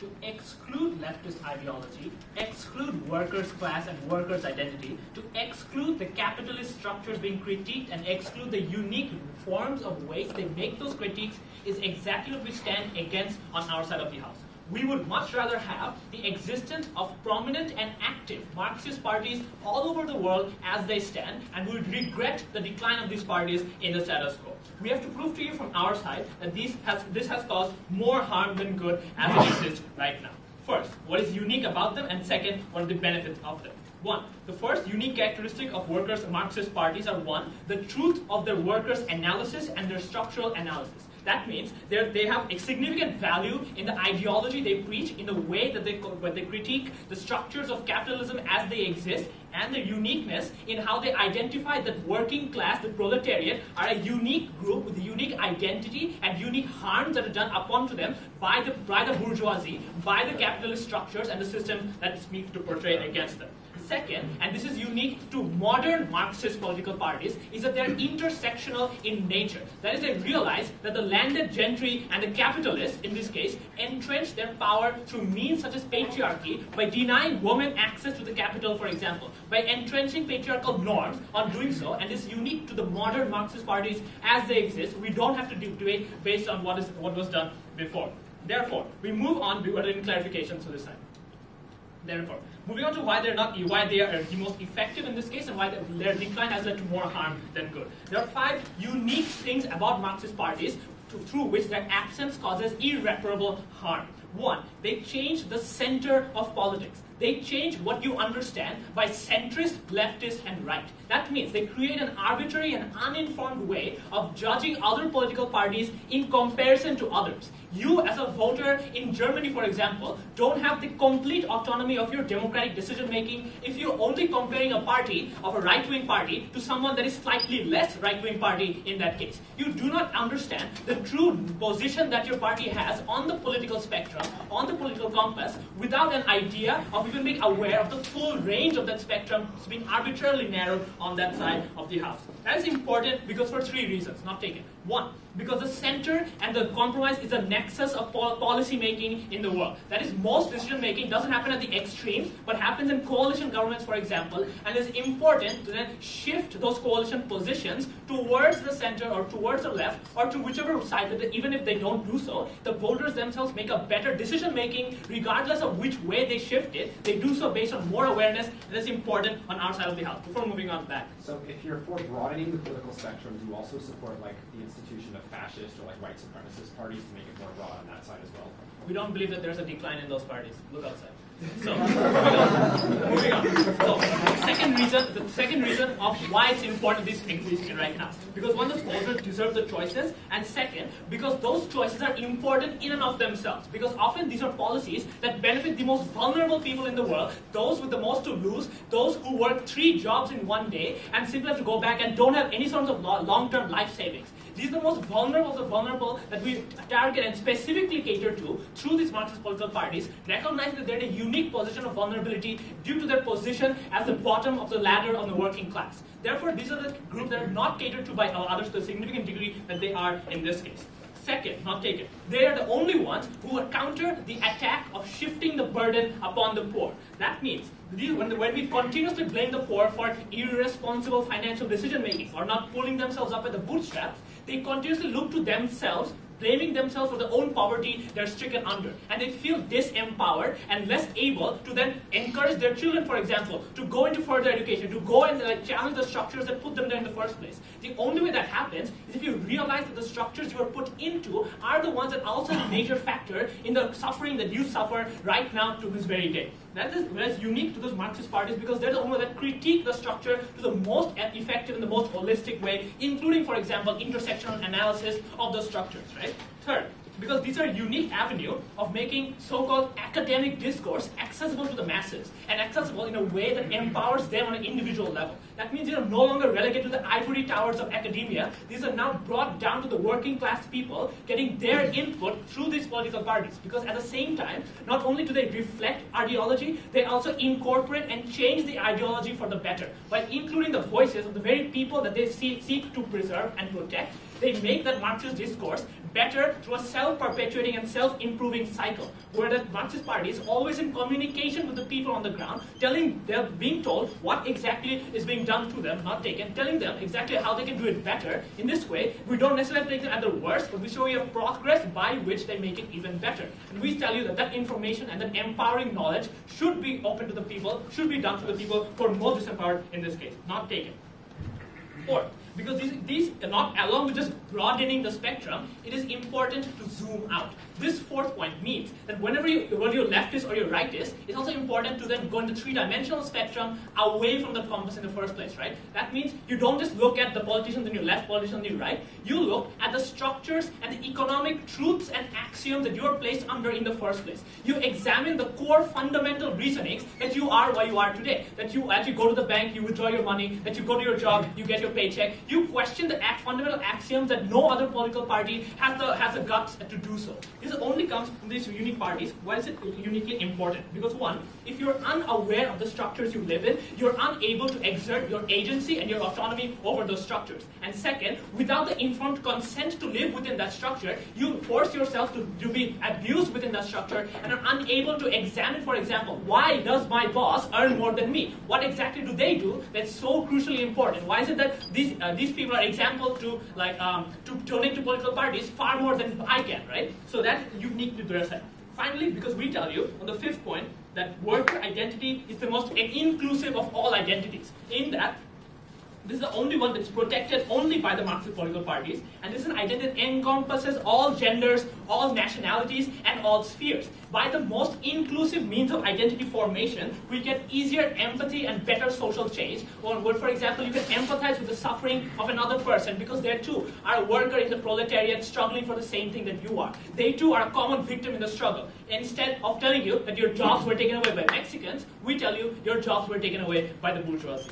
to exclude leftist ideology, exclude workers' class and workers' identity, to exclude the capitalist structures being critiqued and exclude the unique forms of ways they make those critiques is exactly what we stand against on our side of the house. We would much rather have the existence of prominent and active Marxist parties all over the world as they stand, and we would regret the decline of these parties in the status quo. We have to prove to you from our side that this has caused more harm than good as it exists right now. First, what is unique about them, and second, what are the benefits of them? One, the first unique characteristic of workers' Marxist parties are one, the truth of their workers' analysis and their structural analysis. That means they have a significant value in the ideology they preach, in the way that they critique the structures of capitalism as they exist, and the uniqueness in how they identify that working class, the proletariat, are a unique group with a unique identity and unique harms that are done upon to them by the bourgeoisie, by the capitalist structures and the system that speaks to portray against them. Second, and this is unique to modern Marxist political parties, is that they're intersectional in nature. That is, they realize that the landed gentry and the capitalists, in this case, entrench their power through means such as patriarchy by denying women access to the capital, for example, by entrenching patriarchal norms on doing so, and this is unique to the modern Marxist parties as they exist. We don't have to debate based on what was done before. Therefore, we move on to other clarifications for this time. Therefore, moving on to why they are the most effective in this case and why their decline has led to more harm than good. There are 5 unique things about Marxist parties through which their absence causes irreparable harm. One, they change the center of politics. They change what you understand by centrist, leftist, and right. That means they create an arbitrary and uninformed way of judging other political parties in comparison to others. You, as a voter in Germany, for example, don't have the complete autonomy of your democratic decision-making if you're only comparing a party of a right-wing party to someone that is slightly less right-wing party in that case. You do not understand the true position that your party has on the political spectrum, on the political compass, without an idea of even being aware of the full range of that spectrum being arbitrarily narrowed on that side of the house. That is important because for 3 reasons, not taken. One, because the center and the compromise is a nexus of policy making in the world. That is, most decision making doesn't happen at the extremes, but happens in coalition governments, for example, and it's important to then shift those coalition positions towards the center or towards the left or to whichever side, that even if they don't do so, the voters themselves make a better decision making regardless of which way they shift it. They do so based on more awareness, and that's important on our side of the house. Before moving on back. So if you're for broadening the political spectrum, do you also support like the institution of fascist or like white supremacist parties to make it more broad on that side as well? We don't believe that there's a decline in those parties. Look outside. So, moving on. So, the second reason of why it's important this exists right now. Because one, the voters deserve the choices, and second, because those choices are important in and of themselves. Because often these are policies that benefit the most vulnerable people in the world, those with the most to lose, those who work 3 jobs in one day and simply have to go back and don't have any sort of long-term life savings. These are the most vulnerable of the vulnerable that we target and specifically cater to through these Marxist political parties, recognizing that they're in a unique position of vulnerability due to their position as the bottom of the ladder of the working class. Therefore, these are the groups that are not catered to by others to a significant degree that they are in this case. Second, not taken, they are the only ones who counter the attack of shifting the burden upon the poor. That means when we continuously blame the poor for irresponsible financial decision making or not pulling themselves up at the bootstraps, they continuously look to themselves, blaming themselves for their own poverty they're stricken under. And they feel disempowered and less able to then encourage their children, for example, to go into further education, to go and challenge the structures that put them there in the first place. The only way that happens is if you realize that the structures you are put into are the ones that also have a major factor in the suffering that you suffer right now to this very day. That is unique to those Marxist parties because they're the only ones that critique the structure to the most effective and the most holistic way, including, for example, intersectional analysis of those structures, right? Third, because these are a unique avenue of making so-called academic discourse accessible to the masses and accessible in a way that empowers them on an individual level. That means they are no longer relegated to the ivory towers of academia. These are now brought down to the working class people getting their input through these political parties. Because at the same time, not only do they reflect ideology, they also incorporate and change the ideology for the better by including the voices of the very people that they seek to preserve and protect. They make that Marxist discourse better through a self-perpetuating and self-improving cycle, where the Marxist Party is always in communication with the people on the ground, they're being told what exactly is being done to them, not taken, telling them exactly how they can do it better. In this way, we don't necessarily take them at the worst, but we show you a progress by which they make it even better. And we tell you that that information and that empowering knowledge should be open to the people, should be done to the people who are more disempowered in this case, not taken. Fourth, because these not along with just broadening the spectrum, it is important to zoom out. This fourth point means that whenever your left is or your right is, it's also important to then go in the three-dimensional spectrum away from the compass in the first place, right? That means you don't just look at the politicians on your left, politicians on your right. You look at the structures and the economic truths and axioms that you are placed under in the first place. You examine the core fundamental reasonings that you are where you are today. That you actually go to the bank, you withdraw your money, that you go to your job, you get your paycheck. You question the fundamental axioms that no other political party has the guts to do so. This only comes from these unique parties. Why is it uniquely important? Because one, if you're unaware of the structures you live in, you're unable to exert your agency and your autonomy over those structures. And second, without the informed consent to live within that structure, you force yourself to be abused within that structure and are unable to examine, for example, why does my boss earn more than me? What exactly do they do that's so crucially important? Why is it that these people are example to donate to political parties far more than I can, right? So that's unique to their side. Finally, because we tell you on the fifth point that worker identity is the most inclusive of all identities, in that this is the only one that's protected only by the Marxist political parties, and this is an identity that encompasses all genders, all nationalities, and all spheres. By the most inclusive means of identity formation, we get easier empathy and better social change. Or, for example, you can empathize with the suffering of another person because they too are a worker in the proletariat struggling for the same thing that you are. They too are a common victim in the struggle. Instead of telling you that your jobs were taken away by Mexicans, we tell you your jobs were taken away by the bourgeoisie.